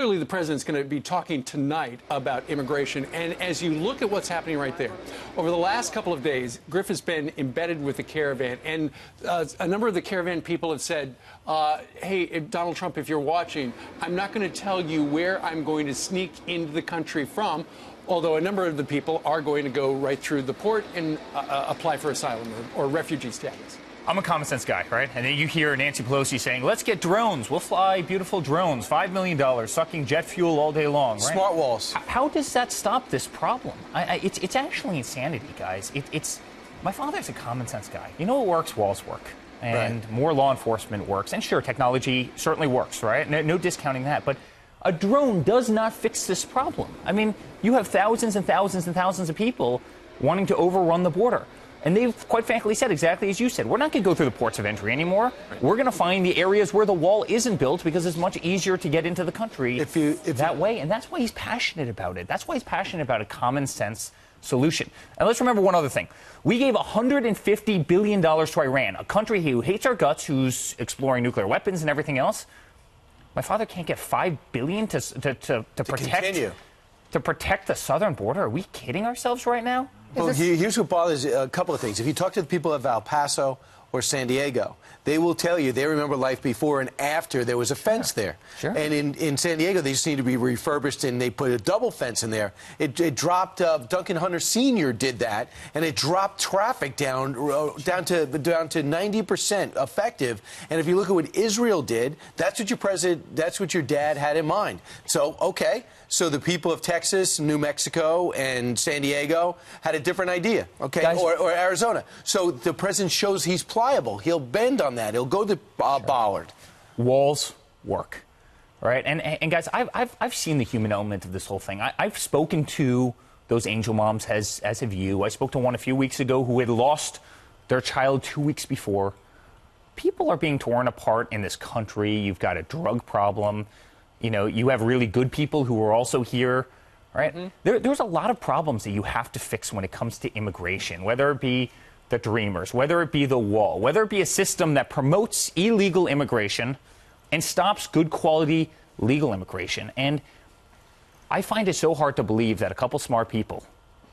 Clearly, the president's going to be talking tonight about immigration. And as you look at what's happening right there, over the last couple of days, Griff has been embedded with the caravan. And a number of the caravan people have said, hey, Donald Trump, if you're watching, I'm not going to tell you where I'm going to sneak into the country from, although a number of the people are going to go right through the port and apply for asylum or refugee status. I'm a common sense guy, right? And then you hear Nancy Pelosi saying, let's get drones. We'll fly beautiful drones, $5 million, sucking jet fuel all day long, right? Smart walls. How does that stop this problem? It's actually insanity, guys. My father's a common sense guy. You know what works? Walls work. And right. More law enforcement works. And sure, technology certainly works, right? No discounting that. But a drone does not fix this problem. I mean, you have thousands and thousands and thousands of people wanting to overrun the border. And they've quite frankly said exactly as you said, we're not going to go through the ports of entry anymore. Right. We're going to find the areas where the wall isn't built because it's much easier to get into the country that way. And that's why he's passionate about it. That's why he's passionate about a common sense solution. And let's remember one other thing. We gave $150 billion to Iran, a country who hates our guts, who's exploring nuclear weapons and everything else. My father can't get $5 billion to protect the southern border. Are we kidding ourselves right now? Well, here's what bothers a couple of things. If you talk to the people of El Paso or San Diego, they will tell you they remember life before and after there was a fence there. Sure. And in San Diego, they just need to be refurbished, and they put a double fence in there. It dropped, Duncan Hunter Sr. did that, and it dropped traffic down to 90% effective. And if you look at what Israel did, that's what your dad had in mind. So, okay. So the people of Texas, New Mexico, and San Diego had a different idea, okay, or Arizona. So the president shows he's pliable. He'll bend on that. He'll go to Ballard. Walls work, right? And guys, I've seen the human element of this whole thing. I've spoken to those angel moms, as have you. I spoke to one a few weeks ago who had lost their child 2 weeks before. People are being torn apart in this country. You've got a drug problem. You know, you have really good people who are also here, right? Mm-hmm. There's a lot of problems that you have to fix when it comes to immigration, whether it be the Dreamers, whether it be the wall, whether it be a system that promotes illegal immigration and stops good quality legal immigration. And I find it so hard to believe that a couple smart people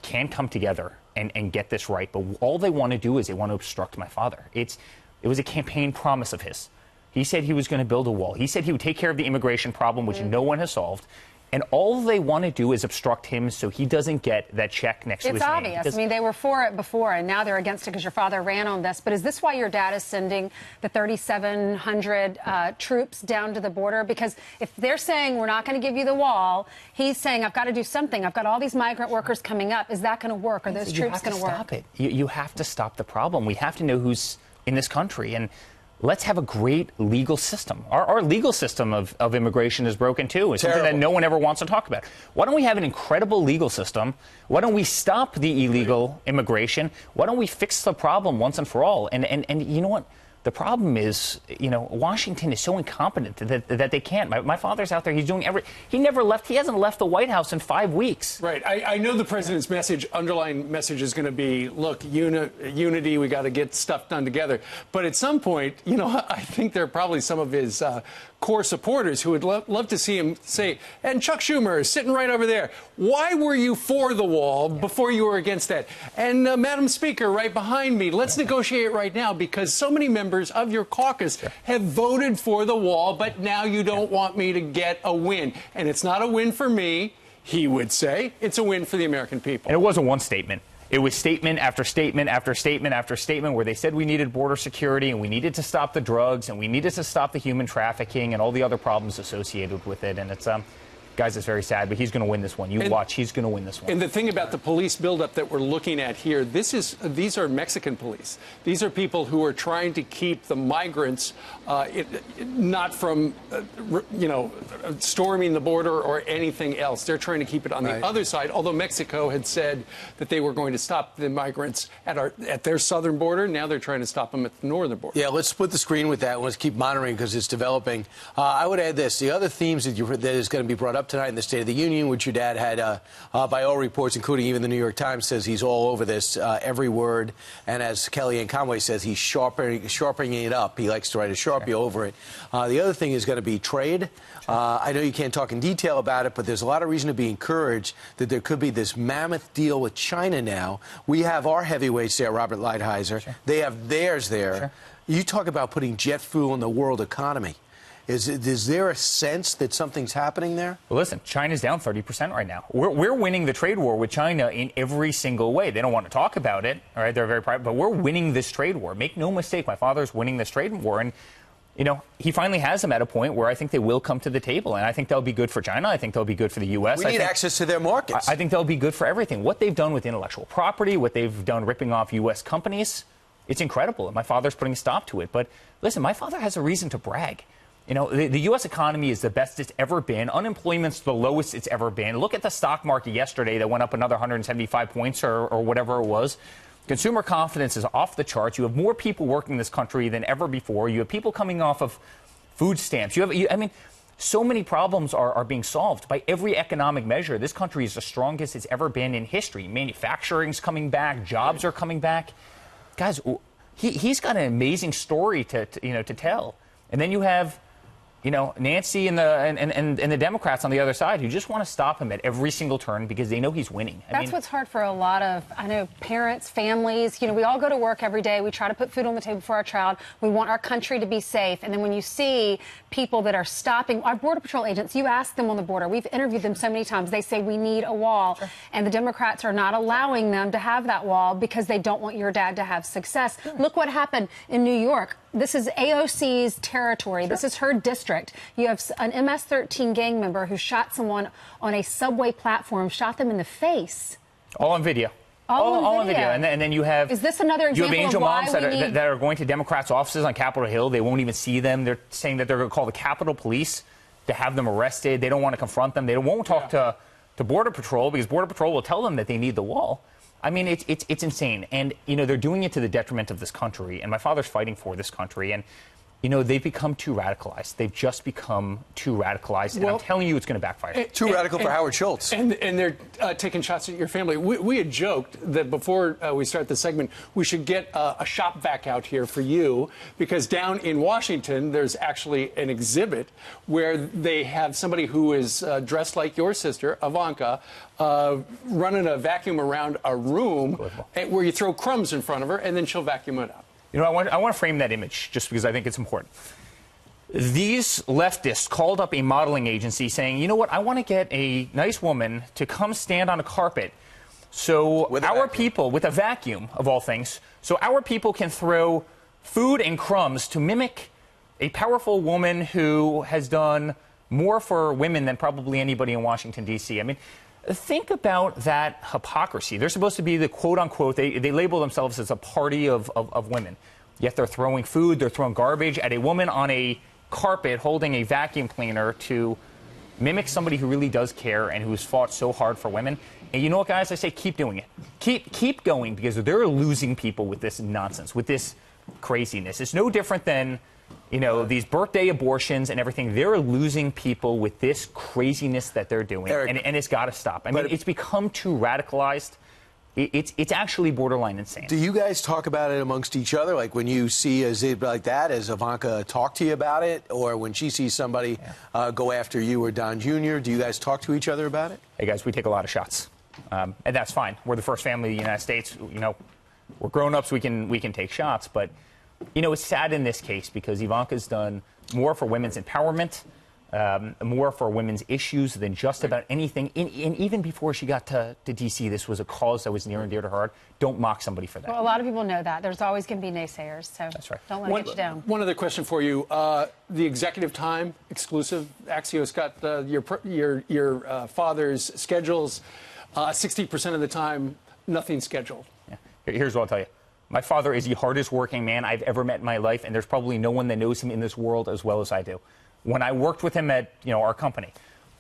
can come together and get this right. But all they want to do is they want to obstruct my father. It was a campaign promise of his. He said he was going to build a wall. He said he would take care of the immigration problem, which no one has solved. And all they want to do is obstruct him so he doesn't get that check next to his name. It's obvious. I mean, they were for it before, and now they're against it because your father ran on this. But is this why your dad is sending the 3,700 troops down to the border? Because if they're saying we're not going to give you the wall, he's saying I've got to do something. I've got all these migrant workers coming up. Is that going to work? Are those troops going to work? Stop it. You have to stop the problem. We have to know who's in this country. And let's have a great legal system. Our legal system of immigration is broken, too. It's something that no one ever wants to talk about. Why don't we have an incredible legal system? Why don't we stop the illegal immigration? Why don't we fix the problem once and for all? And you know what? The problem is, you know, Washington is so incompetent that they can't. My father's out there. He's doing he never left. He hasn't left the White House in 5 weeks. Right. I know the president's underlying message is going to be, look, unity, we got to get stuff done together. But at some point, you know, I think there are probably some of his core supporters who would love to see him say, and Chuck Schumer is sitting right over there, why were you for the wall before you were against that? And Madam Speaker, right behind me, let's negotiate right now because so many members of your caucus have voted for the wall, but now you don't want me to get a win. And it's not a win for me, he would say. It's a win for the American people. And it wasn't one statement. It was statement after statement after statement after statement where they said we needed border security and we needed to stop the drugs and we needed to stop the human trafficking and all the other problems associated with it. And it's guys, it's very sad, but he's going to win this one. Watch, he's going to win this one. And the thing about the police buildup that we're looking at here, these are Mexican police. These are people who are trying to keep the migrants not from, storming the border or anything else. They're trying to keep it on the other side, although Mexico had said that they were going to stop the migrants at their southern border. Now they're trying to stop them at the northern border. Yeah, let's split the screen with that. Let's keep monitoring because it's developing. I would add this. The other themes that is going to be brought up up tonight in the State of the Union, which your dad had, by all reports, including even the New York Times, says he's all over this, every word. And as Kellyanne Conway says, he's sharpening it up. He likes to write a Sharpie over it. The other thing is going to be trade. I know you can't talk in detail about it, but there's a lot of reason to be encouraged that there could be this mammoth deal with China now. We have our heavyweights there, Robert Lighthizer. Sure. They have theirs there. Sure. You talk about putting jet fuel in the world economy. Is there a sense that something's happening there? Well, listen, China's down 30% right now. We're winning the trade war with China in every single way. They don't want to talk about it, all right? They're very private, but we're winning this trade war. Make no mistake, my father's winning this trade war, and you know, he finally has them at a point where I think they will come to the table, and I think they'll be good for China. I think they'll be good for the U.S. We need access to their markets. I think they'll be good for everything. What they've done with intellectual property, what they've done ripping off U.S. companies, it's incredible, and my father's putting a stop to it. But listen, my father has a reason to brag. You know, the U.S. economy is the best it's ever been. Unemployment's the lowest it's ever been. Look at the stock market yesterday that went up another 175 points or whatever it was. Consumer confidence is off the charts. You have more people working in this country than ever before. You have people coming off of food stamps. I mean, so many problems are being solved by every economic measure. This country is the strongest it's ever been in history. Manufacturing's coming back. Jobs are coming back. Guys, he's got an amazing story to tell. And then you have, you know, Nancy and the Democrats on the other side who just want to stop him at every single turn because they know he's winning. That's what's hard for a lot of, I know, parents, families. You know, we all go to work every day. We try to put food on the table for our child. We want our country to be safe. And then when you see people that are stopping, our Border Patrol agents, you ask them on the border. We've interviewed them so many times. They say we need a wall. Sure. And the Democrats are not allowing them to have that wall because they don't want your dad to have success. Sure. Look what happened in New York. This is AOC's territory. Sure. This is her district. You have an MS-13 gang member who shot someone on a subway platform, shot them in the face. All on video. All on video. And then you have... Is this another example you have angel of why moms that are going to Democrats' offices on Capitol Hill. They won't even see them. They're saying that they're going to call the Capitol Police to have them arrested. They don't want to confront them. They won't talk to Border Patrol because Border Patrol will tell them that they need the wall. I mean, it's insane. And, you know, they're doing it to the detriment of this country. And my father's fighting for this country. And, you know, they've become too radicalized. They've just become too radicalized. And I'm telling you, it's going to backfire. Too radical for Howard Schultz. And they're taking shots at your family. We had joked that before we start the segment, we should get a shop vac out here for you, because down in Washington, there's actually an exhibit where they have somebody who is dressed like your sister, Ivanka, running a vacuum around a room where you throw crumbs in front of her, and then she'll vacuum it up. You know, I want to frame that image just because I think it's important. These leftists called up a modeling agency saying, you know what, I want to get a nice woman to come stand on a carpet so our people, with a vacuum of all things, so our people can throw food and crumbs to mimic a powerful woman who has done more for women than probably anybody in Washington, D.C. I mean, think about that hypocrisy. They're supposed to be the quote-unquote, they label themselves as a party of women. Yet they're throwing food, they're throwing garbage at a woman on a carpet holding a vacuum cleaner to mimic somebody who really does care and who's fought so hard for women. And you know what, guys? I say keep doing it. Keep going, because they're losing people with this nonsense, with this craziness. It's no different than, you know, these birthday abortions and everything. They're losing people with this craziness that they're doing, Eric, and it's got to stop. I mean, it's become too radicalized. It's actually borderline insane. Do you guys talk about it amongst each other? Like when you see a zib like that, has Ivanka talk to you about it? Or when she sees somebody go after you or Don Jr., do you guys talk to each other about it? Hey, guys, we take a lot of shots. And that's fine. We're the first family in the United States. You know, we're grown-ups. We can take shots. But, you know, it's sad in this case because Ivanka's done more for women's empowerment, more for women's issues than just about anything. And even before she got to D.C., this was a cause that was near and dear to her heart. Don't mock somebody for that. Well, a lot of people know that. There's always going to be naysayers, so that's right. Don't let it get you down. One other question for you. The executive time exclusive, Axios got your father's schedules. 60% of the time, nothing scheduled. Yeah. Here's what I'll tell you. My father is the hardest working man I've ever met in my life, and there's probably no one that knows him in this world as well as I do. When I worked with him at, you know, our company,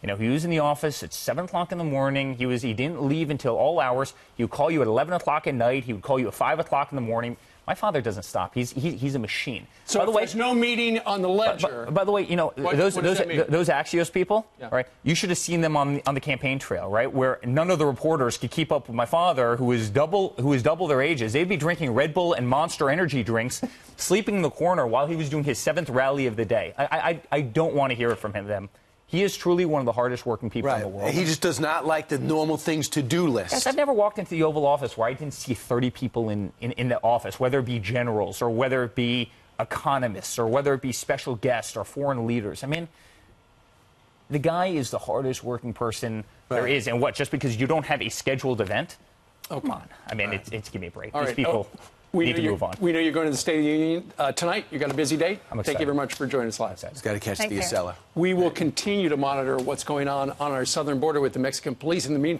you know, he was in the office at 7 o'clock in the morning. He didn't leave until all hours. He would call you at 11 o'clock at night. He would call you at 5 o'clock in the morning. My father doesn't stop. He's a machine. So by the way, there's no meeting on the ledger. By the way, you know, those Axios people, Yeah. right? You should have seen them on the campaign trail, right? Where none of the reporters could keep up with my father, who is double their ages. They'd be drinking Red Bull and Monster energy drinks, sleeping in the corner while he was doing his 7th rally of the day. I don't want to hear it from them. He is truly one of the hardest working people in the world. He just does not like the normal things to do list. Yes, I've never walked into the Oval Office where I didn't see 30 people in the office, whether it be generals or whether it be economists or whether it be special guests or foreign leaders. I mean, the guy is the hardest working person there is. And what, just because you don't have a scheduled event? Oh, come on. I mean, it's give me a break. These people need to move on. We know you're going to the State of the Union tonight. You got a busy day. I'm excited. Thank you very much for joining us live. He's got to catch Thank the you. Acela. We will continue to monitor what's going on our southern border with the Mexican police. In the meantime,